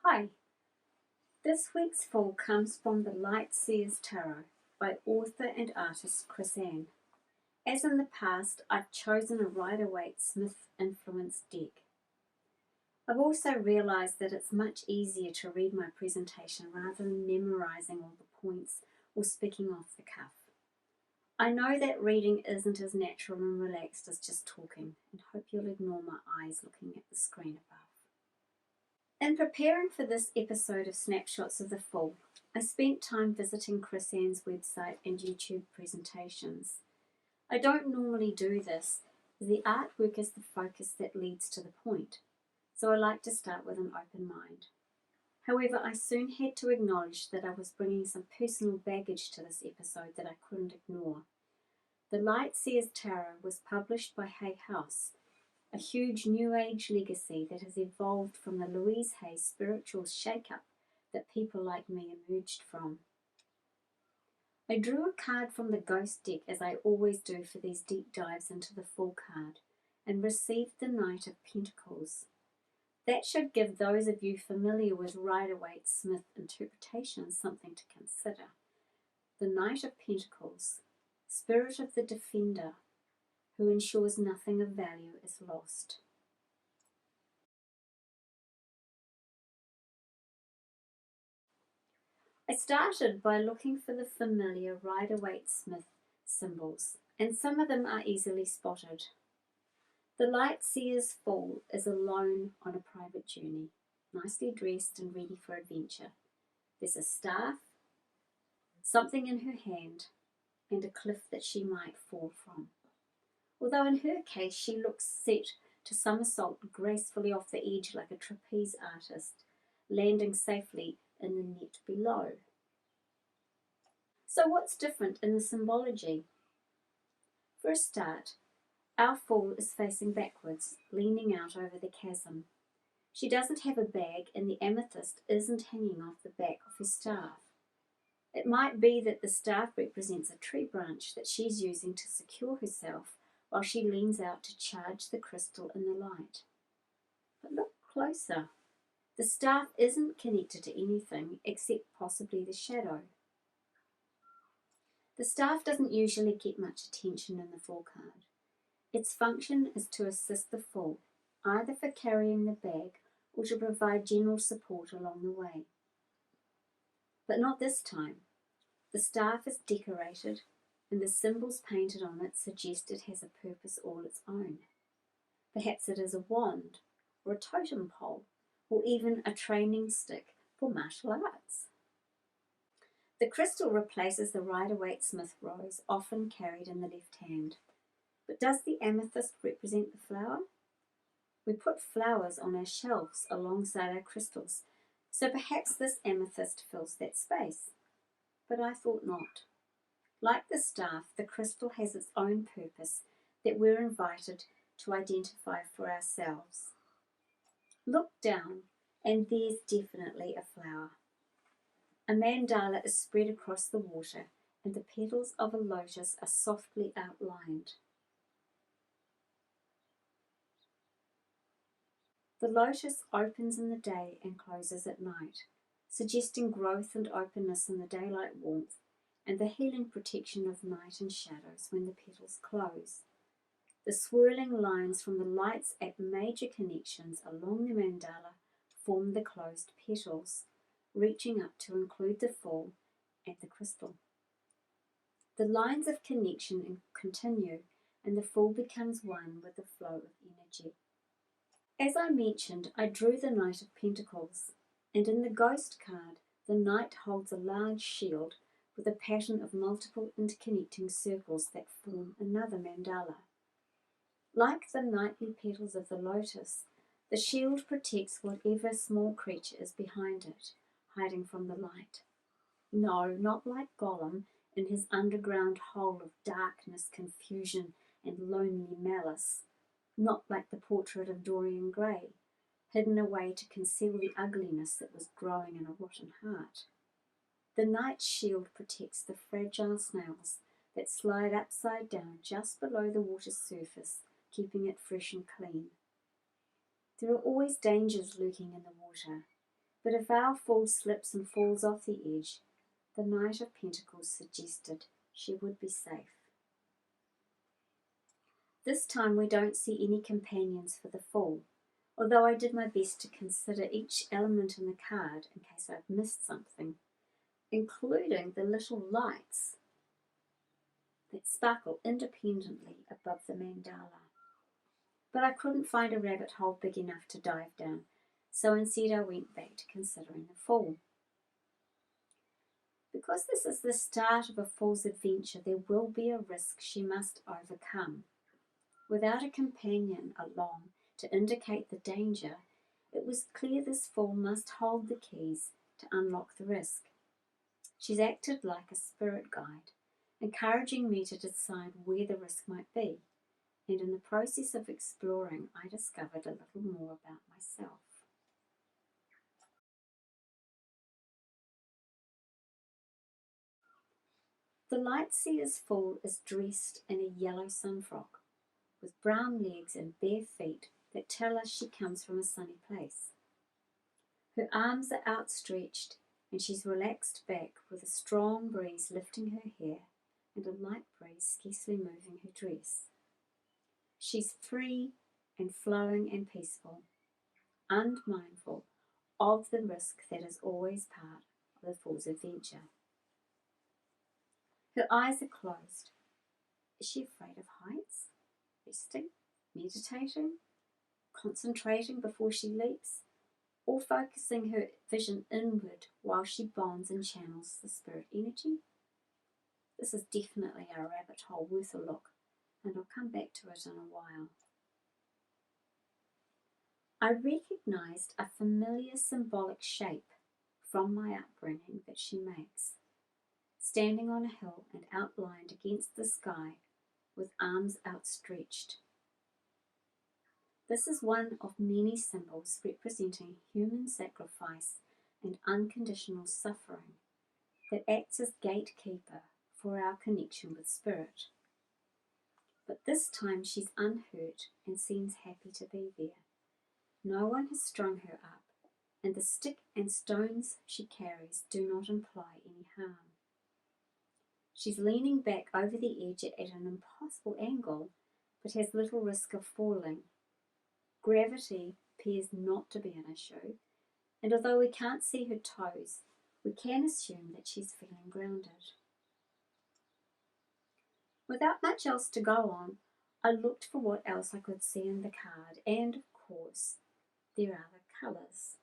Hi, this week's fall comes from the Lightsaber Tarot by author and artist Chris Ann. As in the past, I've chosen a Rider-Waite Smith influenced deck. I've also realised that it's much easier to read my presentation rather than memorising all the points or speaking off the cuff. I know that reading isn't as natural and relaxed as just talking, and hope you'll ignore my eyes looking at the screen above. In preparing for this episode of Snapshots of the Fall, I spent time visiting Chris Ann's website and YouTube presentations. I don't normally do this, as the artwork is the focus that leads to the point, so I like to start with an open mind. However, I soon had to acknowledge that I was bringing some personal baggage to this episode that I couldn't ignore. The Lightsaber Tarot was published by Hay House, a huge New Age legacy that has evolved from the Louise Hay spiritual shake-up that people like me emerged from. I drew a card from the Ghost deck, as I always do for these deep dives into the full card, and received the Knight of Pentacles. That should give those of you familiar with Rider-Waite Smith interpretations something to consider. The Knight of Pentacles, spirit of the defender, who ensures nothing of value is lost. I started by looking for the familiar Rider-Waite Smith symbols, and some of them are easily spotted. The Lightsaber's Fall is alone on a private journey, nicely dressed and ready for adventure. There's a staff, something in her hand, and a cliff that she might fall from. Although in her case she looks set to somersault gracefully off the edge like a trapeze artist, landing safely in the net below. So what's different in the symbology? For a start, our Fall is facing backwards, leaning out over the chasm. She doesn't have a bag, and the amethyst isn't hanging off the back of her staff. It might be that the staff represents a tree branch that she's using to secure herself while she leans out to charge the crystal in the light. But look closer. The staff isn't connected to anything except possibly the shadow. The staff doesn't usually get much attention in the Fall card. Its function is to assist the Fall, either for carrying the bag or to provide general support along the way. But not this time. The staff is decorated, and the symbols painted on it suggest it has a purpose all its own. Perhaps it is a wand, or a totem pole, or even a training stick for martial arts. The crystal replaces the Rider-Waite Smith rose, often carried in the left hand. But does the amethyst represent the flower? We put flowers on our shelves alongside our crystals, so perhaps this amethyst fills that space. But I thought not. Like the staff, the crystal has its own purpose that we're invited to identify for ourselves. Look down, and there's definitely a flower. A mandala is spread across the water, and the petals of a lotus are softly outlined. The lotus opens in the day and closes at night, suggesting growth and openness in the daylight warmth and the healing protection of night and shadows when the petals close. The swirling lines from the lights at major connections along the mandala form the closed petals, reaching up to include the Fall and the crystal. The lines of connection continue, and the Fall becomes one with the flow of energy. As I mentioned, I drew the Knight of Pentacles, and in the Ghost card, the Knight holds a large shield with a pattern of multiple interconnecting circles that form another mandala. Like the knightly petals of the lotus, the shield protects whatever small creature is behind it, hiding from the light. No, not like Gollum in his underground hole of darkness, confusion, and lonely malice. Not like the portrait of Dorian Gray, hidden away to conceal the ugliness that was growing in a rotten heart. The knight's shield protects the fragile snails that slide upside down just below the water's surface, keeping it fresh and clean. There are always dangers lurking in the water, But if our Fool slips and falls off the edge, the Knight of Pentacles suggested she would be safe. This time we don't see any companions for the Fool, although I did my best to consider each element in the card in case I'd missed something, including the little lights that sparkle independently above the mandala. But I couldn't find a rabbit hole big enough to dive down, so instead I went back to considering the Fool. Because this is the start of a Fool's adventure, there will be a risk she must overcome. Without a companion along to indicate the danger, it was clear this Fool must hold the keys to unlock the risk. She's acted like a spirit guide, encouraging me to decide where the risk might be, and in the process of exploring, I discovered a little more about myself. The Lightseer's Fool is dressed in a yellow sunfrock, with brown legs and bare feet that tell us she comes from a sunny place. Her arms are outstretched and she's relaxed back with a strong breeze lifting her hair and a light breeze scarcely moving her dress. She's free and flowing and peaceful, unmindful of the risk that is always part of the Fool's adventure. Her eyes are closed. Is she afraid of heights? Resting? Meditating? Concentrating before she leaps? Or focusing her vision inward while she bonds and channels the spirit energy? This is definitely a rabbit hole worth a look, and I'll come back to it in a while. I recognised a familiar symbolic shape from my upbringing that she makes, standing on a hill and outlined against the sky with arms outstretched. This is one of many symbols representing human sacrifice and unconditional suffering that acts as gatekeeper for our connection with spirit. But this time she's unhurt and seems happy to be there. No one has strung her up, and the stick and stones she carries do not imply any harm. She's leaning back over the edge at an impossible angle, but has little risk of falling. Gravity appears not to be an issue, and although we can't see her toes, we can assume that she's feeling grounded. Without much else to go on, I looked for what else I could see in the card, and of course, there are the colours.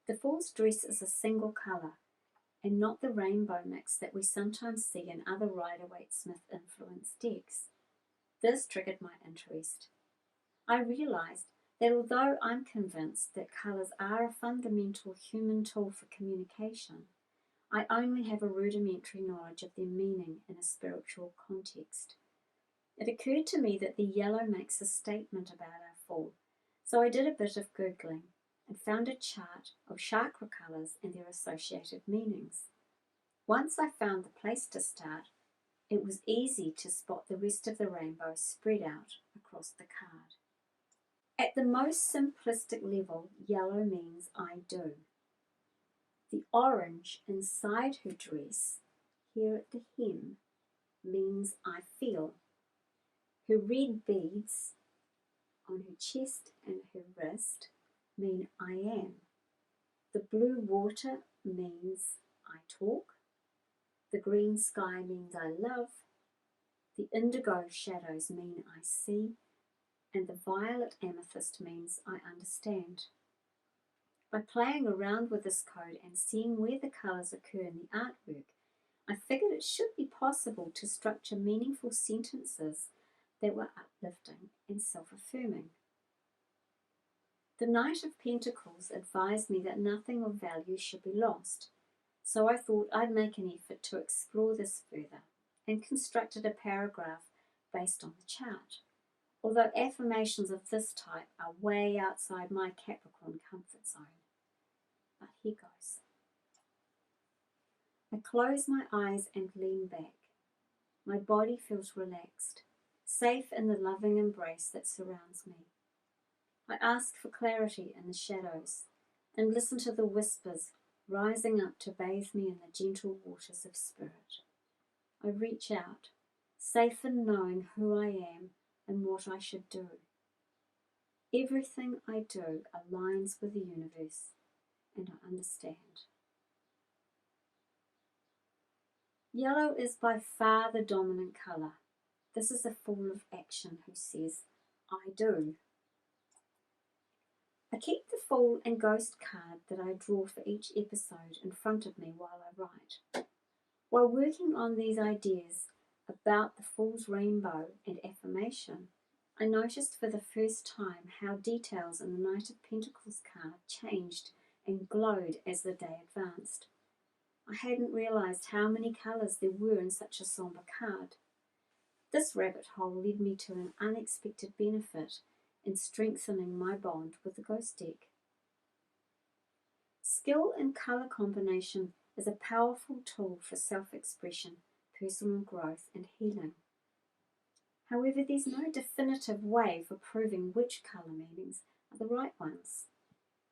The Fool's dress is a single colour, and not the rainbow mix that we sometimes see in other Rider-Waite-Smith influenced decks. This triggered my interest. I realised that although I'm convinced that colours are a fundamental human tool for communication, I only have a rudimentary knowledge of their meaning in a spiritual context. It occurred to me that the yellow makes a statement about our Fool, so I did a bit of Googling and found a chart of chakra colours and their associated meanings. Once I found the place to start, it was easy to spot the rest of the rainbow spread out across the card. At the most simplistic level, yellow means I do. The orange inside her dress, here at the hem, means I feel. Her red beads on her chest and her wrist mean I am. The blue water means I talk. The green sky means I love. The indigo shadows mean I see. And the violet amethyst means I understand. By playing around with this code and seeing where the colours occur in the artwork, I figured it should be possible to structure meaningful sentences that were uplifting and self-affirming. The Knight of Pentacles advised me that nothing of value should be lost, so I thought I'd make an effort to explore this further and constructed a paragraph based on the chart. Although affirmations of this type are way outside my Capricorn comfort zone. But here goes. I close my eyes and lean back. My body feels relaxed, safe in the loving embrace that surrounds me. I ask for clarity in the shadows, and listen to the whispers rising up to bathe me in the gentle waters of spirit. I reach out, safe in knowing who I am and what I should do. Everything I do aligns with the universe, and I understand. Yellow is by far the dominant colour. This is a fool of action who says, I do. I keep the Fool and Ghost card that I draw for each episode in front of me while I write. While working on these ideas about the Fool's rainbow and affirmation, I noticed for the first time how details in the Knight of Pentacles card changed and glowed as the day advanced. I hadn't realised how many colours there were in such a sombre card. This rabbit hole led me to an unexpected benefit in strengthening my bond with the Ghost deck. Skill in colour combination is a powerful tool for self-expression, personal growth and healing. However, there's no definitive way for proving which colour meanings are the right ones.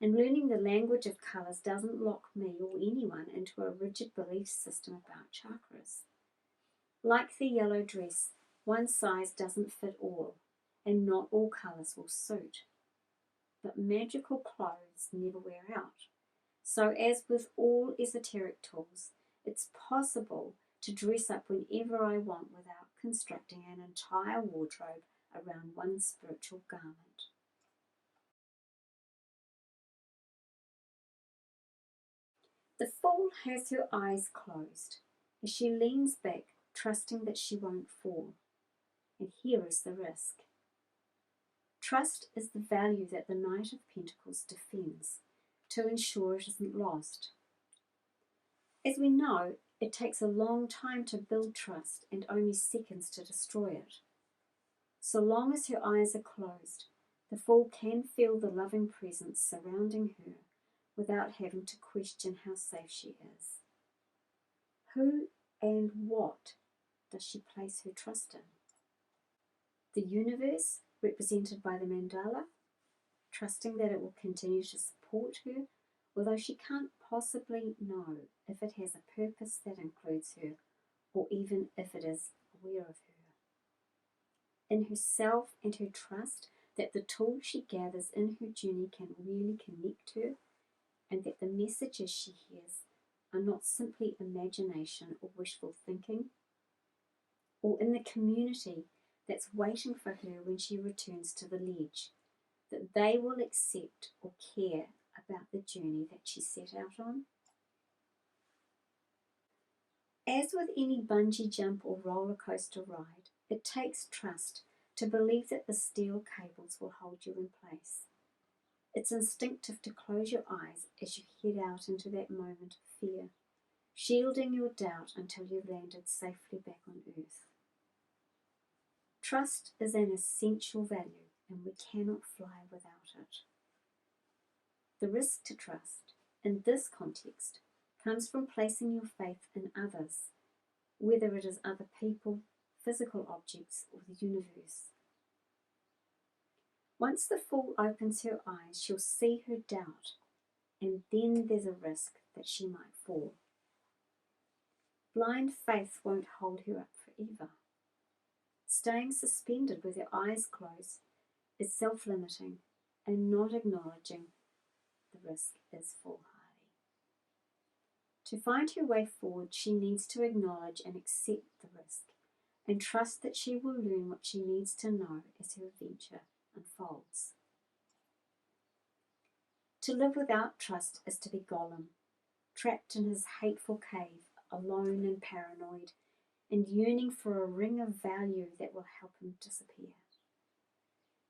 And learning the language of colours doesn't lock me or anyone into a rigid belief system about chakras. Like the yellow dress, one size doesn't fit all, and not all colours will suit. But magical clothes never wear out. So as with all esoteric tools, it's possible to dress up whenever I want without constructing an entire wardrobe around one spiritual garment. The Fool has her eyes closed as she leans back, trusting that she won't fall. And here is the risk. Trust is the value that the Knight of Pentacles defends to ensure it isn't lost. As we know, it takes a long time to build trust and only seconds to destroy it. So long as her eyes are closed, the Fool can feel the loving presence surrounding her without having to question how safe she is. Who and what does she place her trust in? The universe, represented by the mandala, trusting that it will continue to support her, although she can't possibly know if it has a purpose that includes her, or even if it is aware of her. In herself and her trust that the tools she gathers in her journey can really connect her, and that the messages she hears are not simply imagination or wishful thinking, or in the community that's waiting for her when she returns to the ledge, that they will accept or care about the journey that she set out on. As with any bungee jump or roller coaster ride, it takes trust to believe that the steel cables will hold you in place. It's instinctive to close your eyes as you head out into that moment of fear, shielding your doubt until you've landed safely back on Earth. Trust is an essential value, and we cannot fly without it. The risk to trust, in this context, comes from placing your faith in others, whether it is other people, physical objects, or the universe. Once the Fool opens her eyes, she'll see her doubt, and then there's a risk that she might fall. Blind faith won't hold her up forever. Staying suspended with her eyes closed is self-limiting, and not acknowledging the risk is foolhardy. To find her way forward, she needs to acknowledge and accept the risk, and trust that she will learn what she needs to know as her adventure unfolds. To live without trust is to be Gollum, trapped in his hateful cave, alone and paranoid, and yearning for a ring of value that will help him disappear.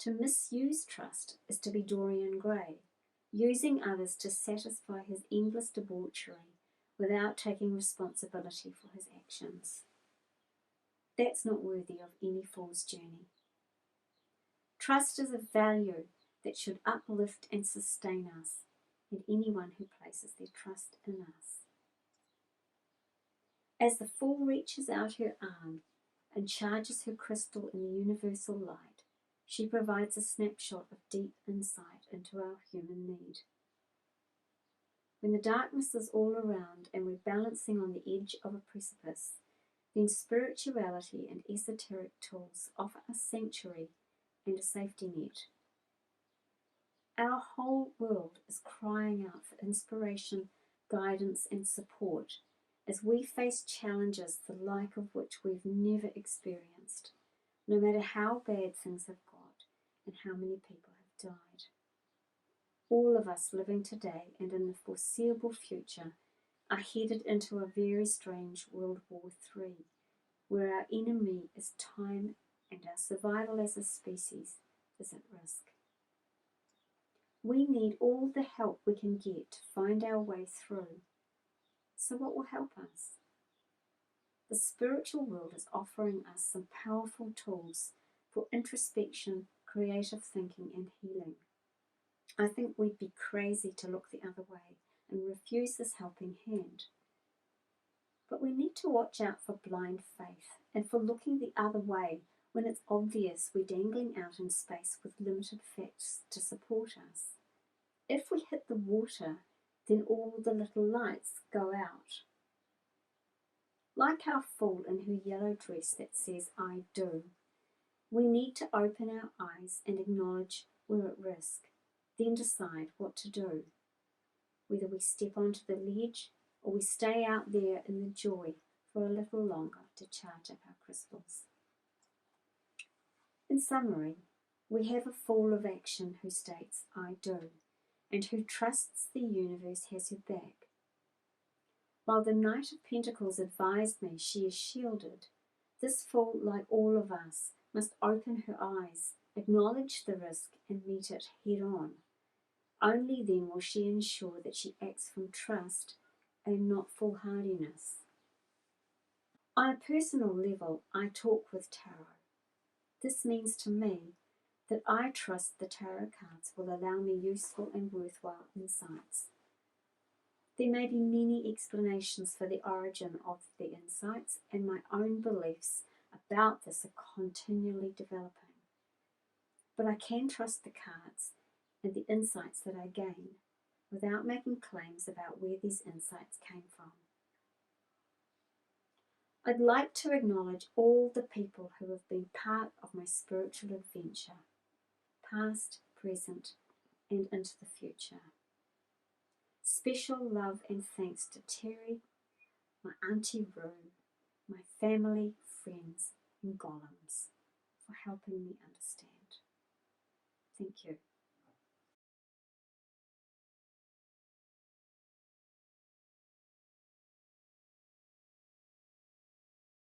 To misuse trust is to be Dorian Gray, using others to satisfy his endless debauchery without taking responsibility for his actions. That's not worthy of any fool's journey. Trust is a value that should uplift and sustain us and anyone who places their trust in us. As the Fool reaches out her arm and charges her crystal in the universal light, she provides a snapshot of deep insight into our human need. When the darkness is all around and we're balancing on the edge of a precipice, then spirituality and esoteric tools offer us sanctuary and a safety net. Our whole world is crying out for inspiration, guidance, and support as we face challenges the like of which we've never experienced, no matter how bad things have got and how many people have died. All of us living today and in the foreseeable future are headed into a very strange World War III, where our enemy is time and our survival as a species is at risk. We need all the help we can get to find our way through. So what will help us? The spiritual world is offering us some powerful tools for introspection, creative thinking, and healing. I think we'd be crazy to look the other way and refuse this helping hand. But we need to watch out for blind faith and for looking the other way when it's obvious we're dangling out in space with limited facts to support us. If we hit the water, then all the little lights go out. Like our fool in her yellow dress that says, "I do," we need to open our eyes and acknowledge we're at risk, then decide what to do. Whether we step onto the ledge or we stay out there in the joy for a little longer to charge up our crystals. In summary, we have a fool of action who states, "I do," and who trusts the universe has her back. While the Knight of Pentacles advised me she is shielded, this fool, like all of us, must open her eyes, acknowledge the risk, and meet it head on. Only then will she ensure that she acts from trust and not foolhardiness. On a personal level, I talk with tarot. This means to me that I trust the tarot cards will allow me useful and worthwhile insights. There may be many explanations for the origin of the insights, and my own beliefs about this are continually developing. But I can trust the cards and the insights that I gain without making claims about where these insights came from. I'd like to acknowledge all the people who have been part of my spiritual adventure, past, present, and into the future. Special love and thanks to Terry, my Auntie Roo, my family, friends, and golems for helping me understand. Thank you.